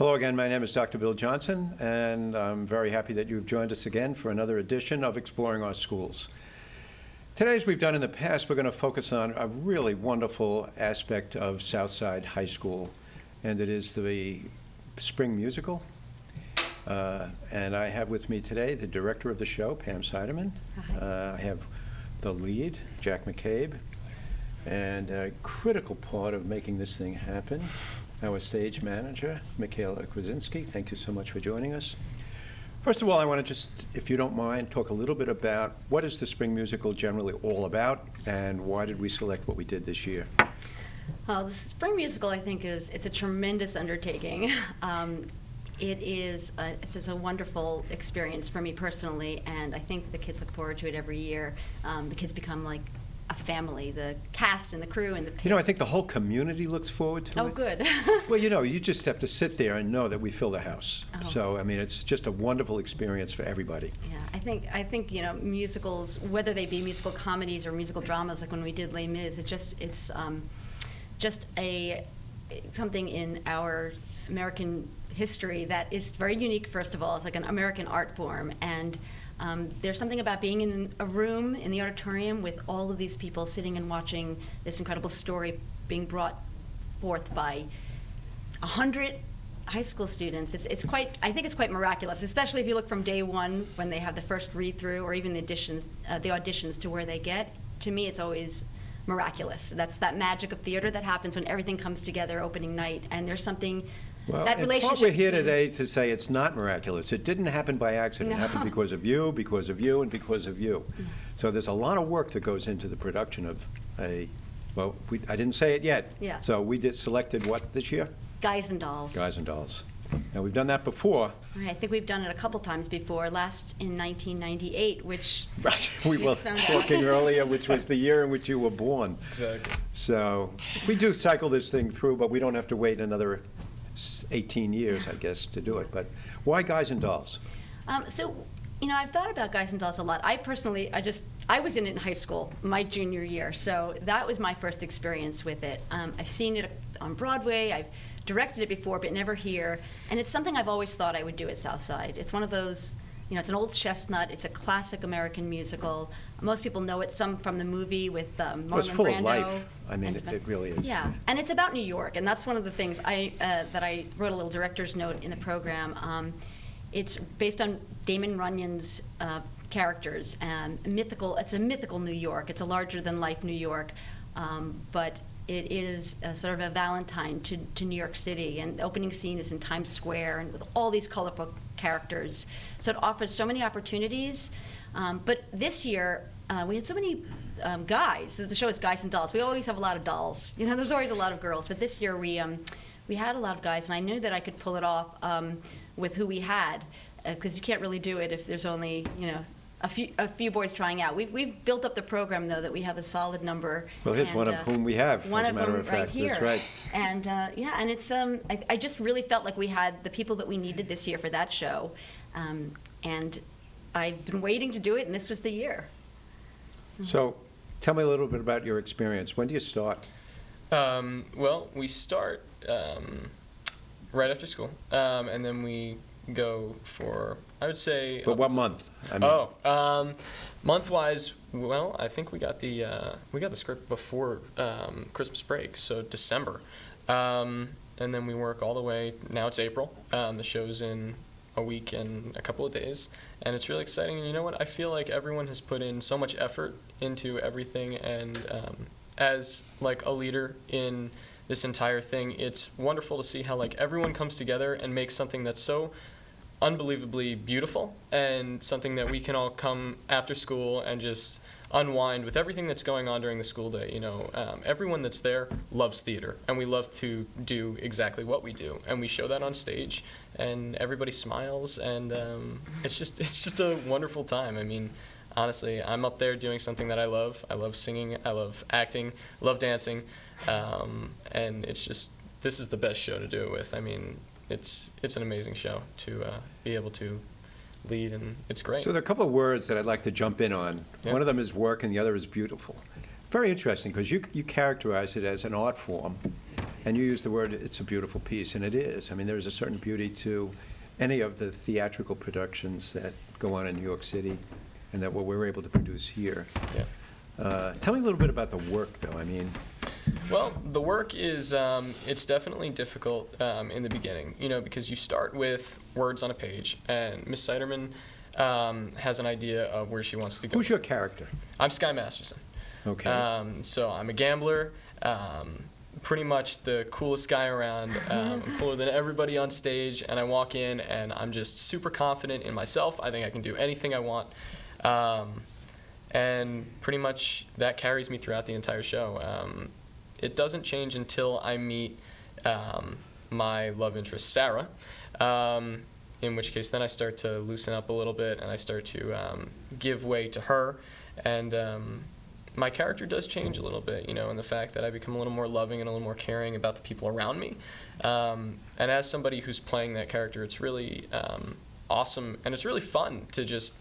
Hello again, my name is Dr. Bill Johnson, and I'm very happy that you've joined us again for another edition of Exploring Our Schools. Today, as we've done in the past, we're going to focus on a really wonderful aspect of Southside High School, and it is the spring musical. And I have with me today the director of the show, Pam Seiderman. I have the lead, Jack McCabe, and a critical part of making this thing happen, our stage manager, Michaela Kwasinski. Thank you so much for joining us. First of all, I want to just, if you don't mind, talk a little bit about what is the spring musical generally all about, and why did we select what we did this year? The spring musical, I think, it's a tremendous undertaking. It's just a wonderful experience for me personally, and I think the kids look forward to it every year. The kids become like a family, the cast and the crew and the You know, I think the whole community looks forward to it. Oh, good. Well, you know, you just have to sit there and know that we fill the house. Oh. So, I mean, it's just a wonderful experience for everybody. Yeah, I think you know, musicals, whether they be musical comedies or musical dramas, like when we did Les Mis, it's just something in our American history that is very unique. First of all, it's like an American art form, and there's something about being in a room in the auditorium with all of these people sitting and watching this incredible story being brought forth by 100 high school students. It's quite, I think it's quite miraculous, especially if you look from day one when they have the first read-through or even the auditions to where they get. To me, it's always miraculous. That's that magic of theater that happens when everything comes together opening night, and there's something. Well, that relationship. We're here today to say it's not miraculous. It didn't happen by accident. No. It happened because of you, and because of you. So there's a lot of work that goes into the production of well, I didn't say it yet. Yeah. So we selected what this year? Guys and Dolls. Guys and Dolls. Now, we've done that before. Right, I think we've done it a couple times before, last in 1998, which Right. We were talking earlier, which was the year in which you were born. Exactly. So we do cycle this thing through, but we don't have to wait another 18 years, I guess, to do it. But why Guys and Dolls? So, you know, I've thought about Guys and Dolls a lot. I personally, I was in it in high school, my junior year, so that was my first experience with it. I've seen it on Broadway, I've directed it before, but never here, and it's something I've always thought I would do at Southside. It's one of those, you know, it's an old chestnut, it's a classic American musical. Most people know it some from the movie with Marlon Brando. It's full of life. I mean, it really is. Yeah, and it's about New York, and that's one of the things that I wrote a little director's note in the program. It's based on Damon Runyon's characters, and it's a mythical New York. It's a larger-than-life New York, but it is sort of a Valentine to New York City, and the opening scene is in Times Square, and with all these colorful characters. So it offers so many opportunities. But this year, we had so many guys. The show is Guys and Dolls. We always have a lot of dolls. You know, there's always a lot of girls. But this year, we had a lot of guys, and I knew that I could pull it off with who we had, because you can't really do it if there's only, you know, a few boys trying out. We've built up the program, though, that we have a solid number. Well, here's one of whom we have, one as a matter of of them fact. right here. That's right. And yeah, and it's I just really felt like we had the people that we needed this year for that show, and I've been waiting to do it, and this was the year. So, tell me a little bit about your experience. When do you start? Well, we start right after school, and then we go for, I would say. But what month? I mean, Month-wise, well, I think we got the script before Christmas break, so December, and then we work all the way. Now it's April. The show's in a week and a couple of days, and it's really exciting. And you know what? I feel like everyone has put in so much effort into everything, and as like a leader in this entire thing, it's wonderful to see how like everyone comes together and makes something that's so unbelievably beautiful, and something that we can all come after school and just unwind with everything that's going on during the school day. You know, everyone that's there loves theater, and we love to do exactly what we do, and we show that on stage, and everybody smiles, and it's just a wonderful time. I mean, honestly, I'm up there doing something that I love. I love singing, I love acting, I love dancing, and this is the best show to do it with. I mean, it's an amazing show to be able to lead, and it's great. So there are a couple of words that I'd like to jump in on. Yeah. One of them is work, and the other is beautiful. Very interesting, because you characterize it as an art form, And you use the word, it's a beautiful piece, and it is. I mean, there's a certain beauty to any of the theatrical productions that go on in New York City and that what we're able to produce here. Yeah. Tell me a little bit about the work, though. I mean, Well, the work is, it's definitely difficult in the beginning, because you start with words on a page, and Miss Siderman has an idea of where she wants to go. who's your character? I'm Sky Masterson. Okay. So I'm a gambler, pretty much the coolest guy around. I'm cooler than everybody on stage, and I walk in, and I'm just super confident in myself. I think I can do anything I want. And pretty much that carries me throughout the entire show. It doesn't change until I meet my love interest, Sarah, in which case then I start to loosen up a little bit and I start to give way to her. And my character does change a little bit, in the fact that I become a little more loving and a little more caring about the people around me. And as somebody who's playing that character, it's really awesome and it's really fun to just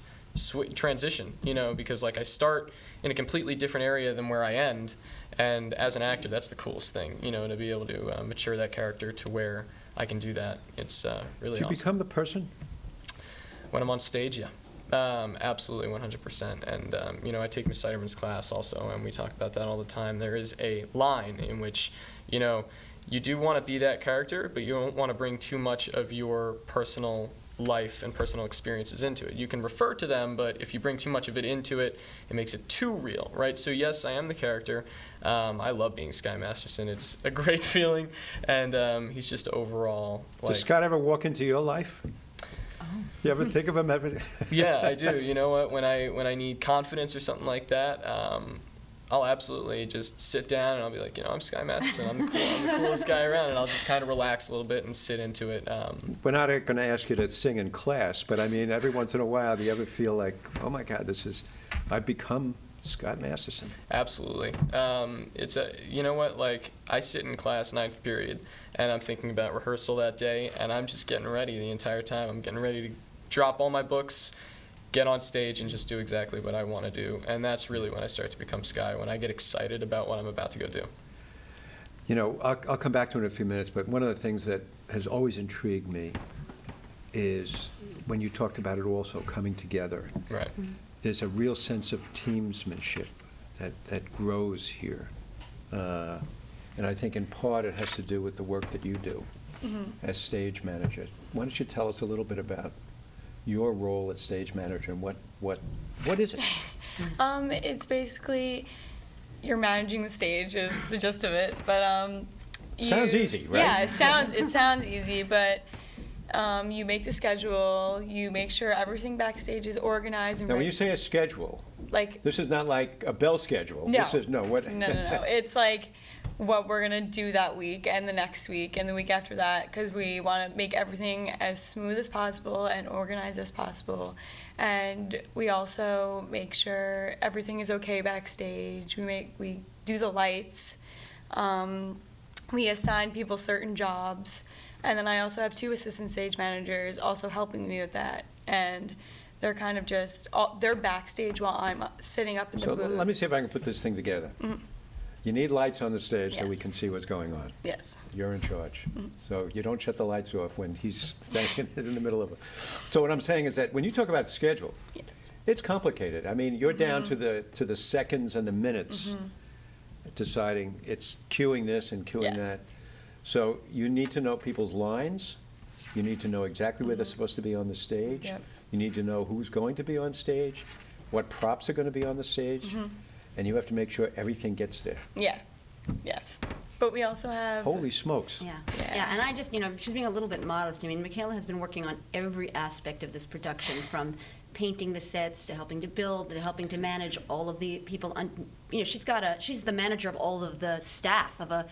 transition, because like I start in a completely different area than where I end, and as an actor, that's the coolest thing, to be able to mature that character to where I can do that. It's really Do you awesome. become the person? When I'm on stage, yeah. Absolutely, 100%. And, I take Miss Siderman's class also, and we talk about that all the time. There is a line in which, you do want to be that character, but you don't want to bring too much of your personal life and personal experiences into it. You can refer to them, but if you bring too much of it into it, it makes it too real, right? So yes, I am the character. I love being Sky Masterson. It's a great feeling, and he's just overall Does Scott ever walk into your life? You ever think of him ever? Yeah, I do. You know what? When I need confidence or something like that, I'll absolutely just sit down and I'll be like, I'm Sky Masterson. I'm the coolest guy around, and I'll just kind of relax a little bit and sit into it. We're not going to ask you to sing in class, but I mean, every once in a while, do you ever feel like, oh my God, I've become Scott Masterson? Absolutely. It's like I sit in class 9th period, and I'm thinking about rehearsal that day, and I'm just getting ready the entire time. I'm getting ready to drop all my books, get on stage and just do exactly what I want to do. And that's really when I start to become Sky, when I get excited about what I'm about to go do. I'll come back to it in a few minutes, but one of the things that has always intrigued me is when you talked about it also coming together. Right. There's a real sense of teamsmanship that grows here. And I think in part it has to do with the work that you do as stage manager. Why don't you tell us a little bit about your role as stage manager and what is it? It's basically you're managing the stage is the gist of it, but Sounds easy, right? Yeah, it sounds easy, but you make the schedule, you make sure everything backstage is organized and Now, when ready. you say a schedule, Like this is not like a bell schedule. No. This is what? no. It's like what we're gonna do that week and the next week and the week after that, because we want to make everything as smooth as possible and organized as possible. And we also make sure everything is okay backstage. We do the lights. We assign people certain jobs, and then I also have 2 assistant stage managers also helping me with that. And they're kind of they're backstage while I'm sitting up in the So booth. let me see if I can put this thing together. You need lights on the stage so we Yes. can see what's going on. Yes. You're in charge. So you don't shut the lights off when he's standing in the middle of it. So what I'm saying is that when you talk about schedule, Yes. it's complicated. I mean, you're down to the seconds and the minutes deciding it's cueing this and cueing Yes. that. So you need to know people's lines. You need to know exactly where they're supposed to be on the stage. Yep. You need to know who's going to be on stage, what props are going to be on the stage, and you have to make sure everything gets there. Yeah. Yes. But we also have. Holy smokes. Yeah, Yeah. yeah, and I just, she's being a little bit modest. I mean, Michaela has been working on every aspect of this production, from painting the sets to helping to build to helping to manage all of the people. She's the manager of all of the staff of a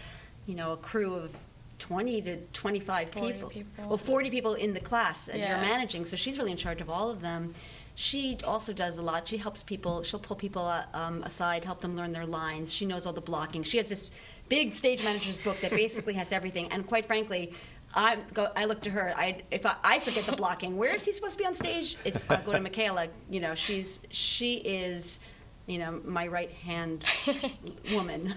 crew of 20 to 25 40 people. people. Well, 40 people in the class that Yeah. you're managing, so she's really in charge of all of them. She also does a lot. She helps people. She'll pull people aside, help them learn their lines. She knows all the blocking. She has this big stage manager's book that basically has everything. And quite frankly, I look to her. If I forget the blocking, where is he supposed to be on stage? I'll go to Michaela. She is, my right hand woman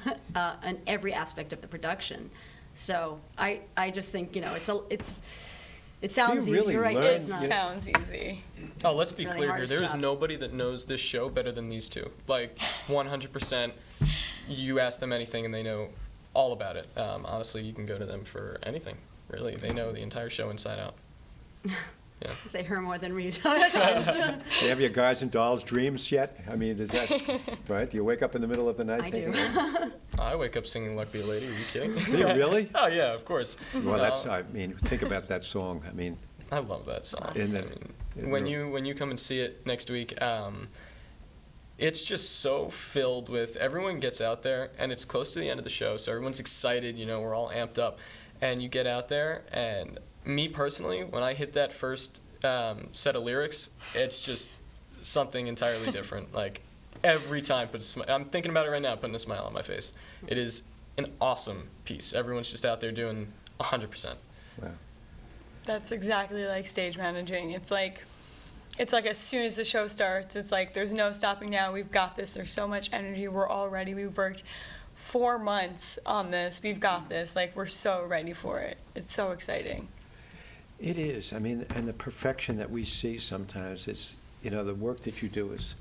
in every aspect of the production. So I just think, it sounds easy, really you're right, learn- it's not. Sounds easy. Oh, let's It's be really clear hard here. There is job. nobody that knows this show better than these two. Like 100%. You ask them anything and they know all about it. Honestly, you can go to them for anything. Really, they know the entire show inside out. Yeah. Say her more than read. Do you have your guys and dolls dreams yet? I mean, is that, right? Do you wake up in the middle of the night I thinking? do. I wake up singing "Luck Be a Lady." Are you kidding? Do you really? Oh yeah, of course. Well, think about that song. I mean, I love that song. Isn't I it- mean, when you come and see it next week, it's just so filled with, everyone gets out there and it's close to the end of the show, so everyone's excited. We're all amped up, and you get out there. And me personally, when I hit that first set of lyrics, it's just something entirely different. Like every time, I'm thinking about it right now, putting a smile on my face. It is an awesome piece. Everyone's just out there doing 100%. wow. That's exactly like stage managing. It's like as soon as the show starts, it's like there's no stopping now. We've got this. There's so much energy. We're all ready. We've worked 4 months on this. We've got this. Like, we're so ready for it. It's so exciting. It is. I mean, and the perfection that we see sometimes is, the work that you do is,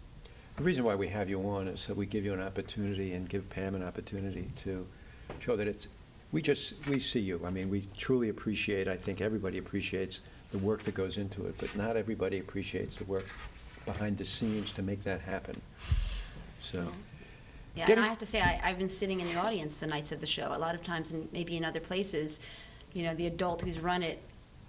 the reason why we have you on is that we give you an opportunity and give Pam an opportunity to show that we see you. I mean, we truly appreciate, I think everybody appreciates the work that goes into it, but not everybody appreciates the work behind the scenes to make that happen. So, Yeah, Get and it- I have to say, I've been sitting in the audience the nights of the show. A lot of times, and maybe in other places, the adult who's run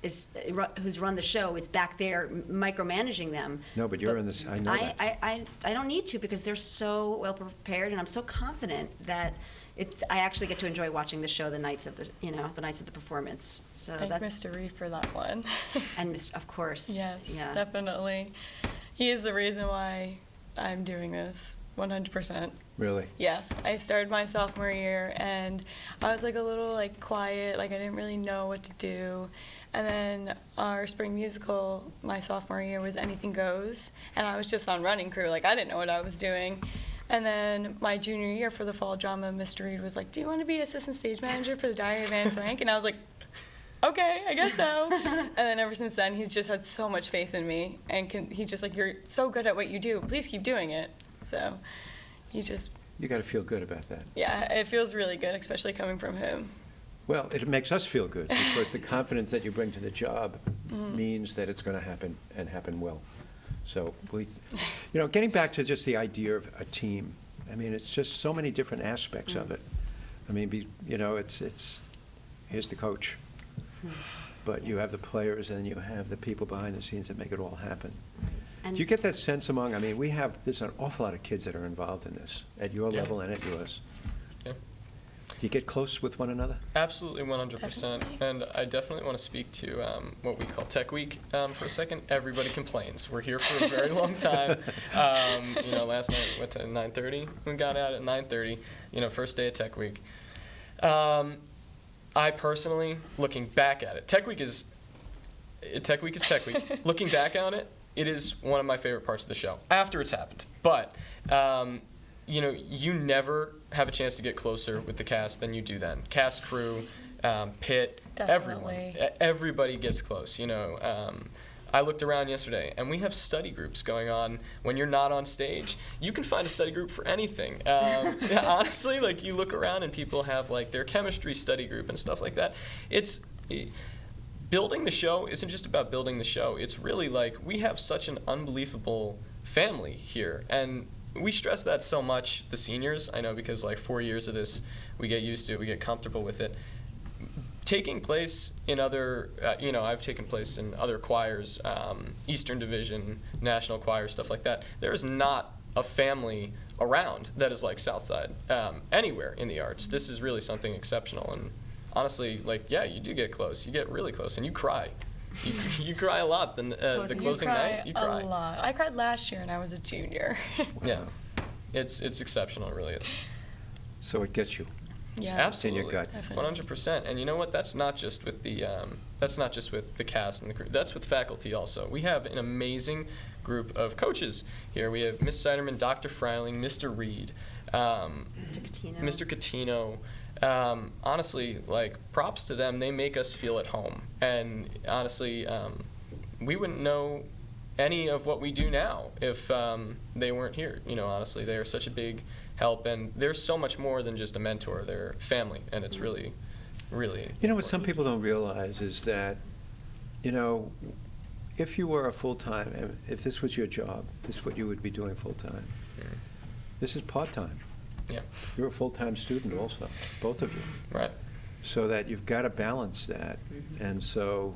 the show is back there micromanaging them. no, but you're in this, I know that. I don't need to, because they're so well prepared, and I'm so confident that I actually get to enjoy watching the show the nights of the performance. So Thank that's, Mr. Reed for that one. and of course. Yes, yeah. definitely. He is the reason why I'm doing this, 100%. Really? Yes, I started my sophomore year, and I was like a little quiet, I didn't really know what to do. And then our spring musical, my sophomore year, was Anything Goes, and I was just on running crew, I didn't know what I was doing. And then my junior year for the fall drama, Mr. Reed was like, "Do you want to be assistant stage manager for the Diary of Anne Frank?" And I was like, "Okay, I guess so." And then ever since then, he's just had so much faith in me, and he's just like, "You're so good at what you do. Please keep doing it." So he just, You got to feel good about that. yeah, it feels really good, especially coming from him. Well, it makes us feel good because the confidence that you bring to the job means that it's going to happen and happen well. So, getting back to just the idea of a team, I mean, it's just so many different aspects of it. I mean, it's here's the coach, but you have the players and you have the people behind the scenes that make it all happen. And Do you get that sense there's an awful lot of kids that are involved in this, at your Yeah. level and at yours. Yeah. Do you get close with one another? Absolutely, 100%. Definitely. And I definitely want to speak to what we call Tech Week for a second. Everybody complains. We're here for a very long time. Last night, went to 9:30? We got out at 9:30, first day of Tech Week. I personally, looking back at it, Tech Week is Tech Week. Looking back on it, it is one of my favorite parts of the show, after it's happened. But, you never have a chance to get closer with the cast than you do then. Cast, crew, pit, everyone. Definitely. Everybody gets close, I looked around yesterday, and we have study groups going on when you're not on stage. You can find a study group for anything. Honestly, you look around and people have their chemistry study group and stuff like that. Building the show isn't just about building the show. It's really we have such an unbelievable family here, and we stress that so much, the seniors. I know, because 4 years of this, we get used to it, we get comfortable with it. Taking place in other, I've taken place in other choirs, Eastern Division, National Choir, stuff like that. There is not a family around that is like Southside, anywhere in the arts. This is really something exceptional, and honestly, you do get close. You get really close, and you cry. You cry a lot. The closing night, you cry. A lot. I cried last year, and I was a junior. Yeah, it's exceptional. It really is. So it gets you. Yeah. Absolutely. In your gut. Definitely. 100%. And you know what? That's not just with the cast and the crew. That's with faculty also. We have an amazing group of coaches here. We have Miss Siderman, Dr. Freiling, Mr. Reed, Mr. Catino. Mr. Catino. honestly, like, props to them. They make us feel at home. And honestly, we wouldn't know any of what we do now if they weren't here. You know, honestly, they are such a big help, and they're so much more than just a mentor. They're family, and it's really, really You know what some important. people don't realize is that, you know, if you were a full-time, if this was your job, this is what you would be doing full-time. Yeah. This is part-time. Yeah. You're a full-time student also, both of you. Right. So that you've got to balance that. And so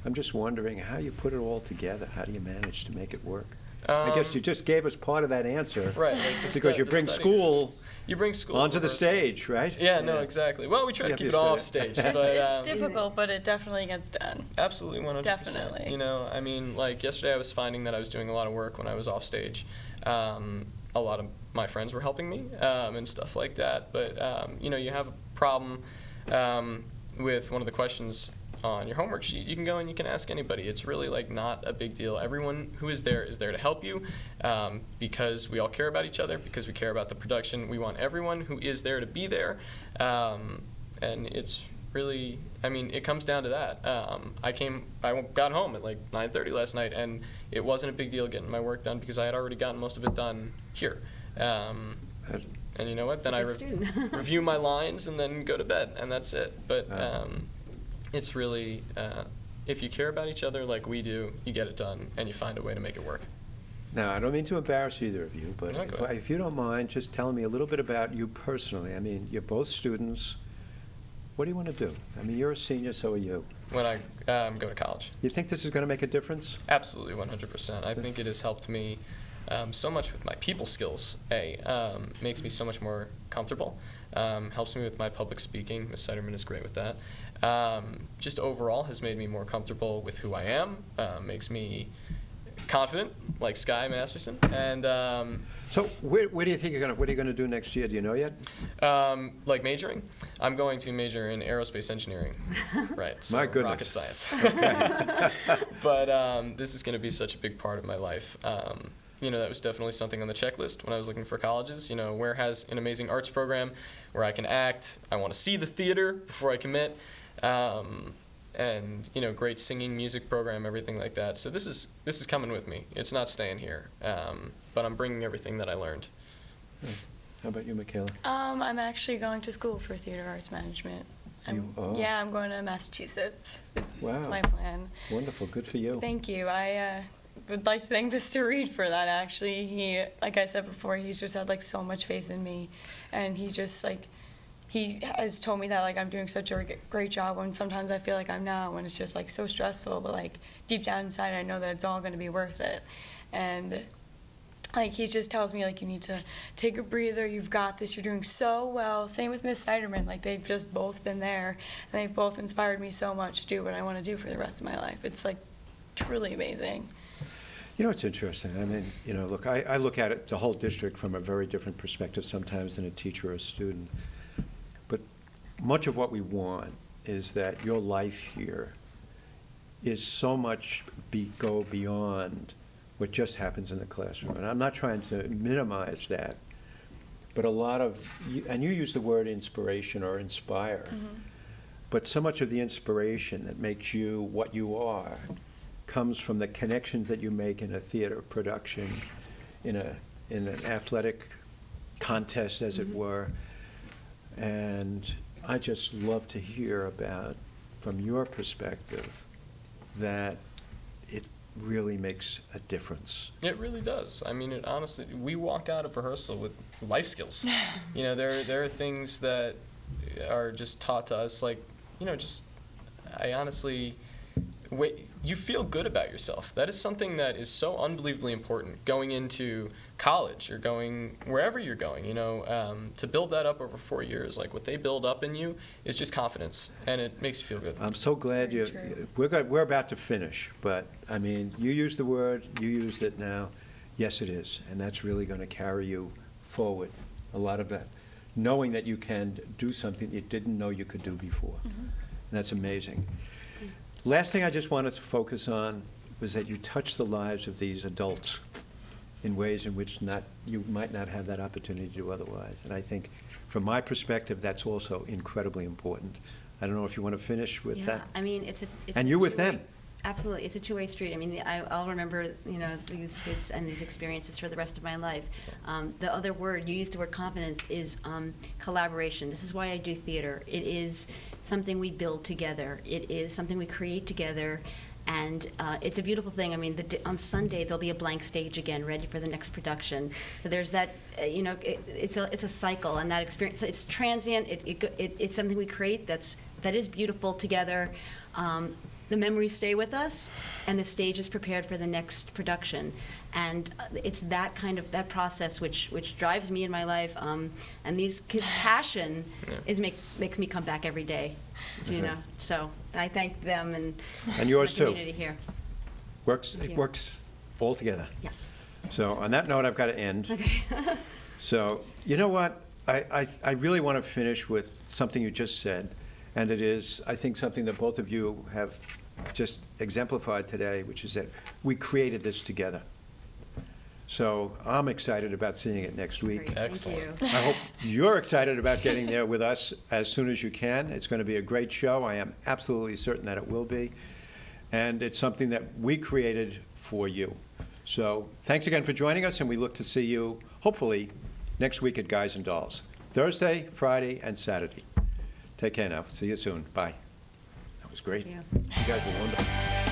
I'm just wondering how you put it all together. How do you manage to make it work? I guess you just gave us part of that answer. Right. Like Because you bring school You bring school onto the rehearsal. stage, right? Yeah, no, exactly. Well, we try to Yeah, keep you it all said off it. stage, but It's difficult, but it definitely gets done. absolutely 100%. Definitely. You know, I mean, like yesterday I was finding that I was doing a lot of work when I was off stage. A lot of my friends were helping me and stuff like that. But, you know, you have a problem with one of the questions on your homework sheet, you can go and you can ask anybody. It's really like not a big deal. Everyone who is there to help you because we all care about each other, because we care about the production. We want everyone who is there to be there. And it's really, I mean, it comes down to that. I got home at like 9:30 last night, and it wasn't a big deal getting my work done because I had already gotten most of it done here. And you know what? Then I review my lines and then go to bed, and that's it. But it's really, if you care about each other like we do, you get it done, and you find a way to make it work. Now, I don't mean to embarrass either of you, but No, go ahead. if you don't mind, just telling me a little bit about you personally. I mean, you're both students. What do you want to do? I mean, you're a senior, so are you. When I go to college. You think this is going to make a difference? Absolutely, 100%. I think it has helped me so much with my people skills. Makes me so much more comfortable. Helps me with my public speaking. Ms. Seiderman is great with that. Just overall has made me more comfortable with who I am. Makes me confident, like Sky Masterson. And So where do you think what are you going to do next year? Do you know yet? like majoring, I'm going to major in aerospace engineering. Right. So My goodness. rocket science. But this is going to be such a big part of my life. You know, that was definitely something on the checklist when I was looking for colleges. You know, where has an amazing arts program where I can act. I want to see the theater before I commit. And, you know, great singing, music program, everything like that. So this is coming with me. It's not staying here. But I'm bringing everything that I learned. How about you, Michaela? I'm actually going to school for theater arts management. Yeah, I'm going to Massachusetts. Wow. That's my plan. Wonderful. Good for you. Thank you. I would like to thank Mr. Reed for that, actually. He, like I said before, he's just had, like, so much faith in me. And he just, like, he has told me that, like, I'm doing such a great job when sometimes I feel like I'm not, when it's just, like, so stressful. But, like, deep down inside, I know that it's all going to be worth it. And, like, he just tells me, like, you need to take a breather. You've got this. You're doing so well. Same with Miss Seiderman. Like, they've just both been there. And they've both inspired me so much to do what I want to do for the rest of my life. It's, like, truly amazing. You know, it's interesting. I mean, you know, look, I look at it, the whole district, from a very different perspective sometimes than a teacher or a student. But much of what we want is that your life here is so much go beyond what just happens in the classroom. And I'm not trying to minimize that, but a lot of, and you use the word inspiration or inspire, but so much of the inspiration that makes you what you are comes from the connections that you make in a theater production, in an athletic contest, as it were. And I just love to hear about, from your perspective, that it really makes a difference. It really does. I mean, it honestly, we walk out of rehearsal with life skills. You know, there are things that are just taught to us, like, you know, just, I honestly, you feel good about yourself. That is something that is so unbelievably important going into college or going wherever you're going, you know, to build that up over 4 years. Like, what they build up in you is just confidence, and it makes you feel good. I'm so glad Very true. we're about to finish, but, I mean, you used the word, you used it now. Yes, it is, and that's really going to carry you forward, a lot of that, knowing that you can do something you didn't know you could do before. And that's amazing. Last thing I just wanted to focus on was that you touch the lives of these adults in ways in which you might not have that opportunity to do otherwise. And I think, from my perspective, that's also incredibly important. I don't know if you want to finish with that? Yeah, I mean, it's And a you with two-way- them. Absolutely, it's a two-way street. I mean, I'll remember, these kids and these experiences for the rest of my life. The other word, you used the word confidence, is collaboration. This is why I do theater. It is something we build together. It is something we create together. And it's a beautiful thing. I mean, on Sunday, there'll be a blank stage again, ready for the next production. So there's that, it's a cycle, and that experience, so it's transient. It's something we create that is beautiful together. The memories stay with us, and the stage is prepared for the next production. And it's that that process which drives me in my life. And these kids' passion makes me come back every day. So I thank them and yours the too. community here. It works all together. Yes. So on that note, I've got to end. Okay. So, you know what? I really want to finish with something you just said, and it is, I think, something that both of you have just exemplified today, which is that we created this together. So I'm excited about seeing it next week. Great. Excellent. Thank you. I hope you're excited about getting there with us as soon as you can. It's going to be a great show. I am absolutely certain that it will be. And it's something that we created for you. So thanks again for joining us, and we look to see you, hopefully, next week at Guys and Dolls. Thursday, Friday, and Saturday. Take care now. See you soon. Bye. That was great. Thank You guys were wonderful.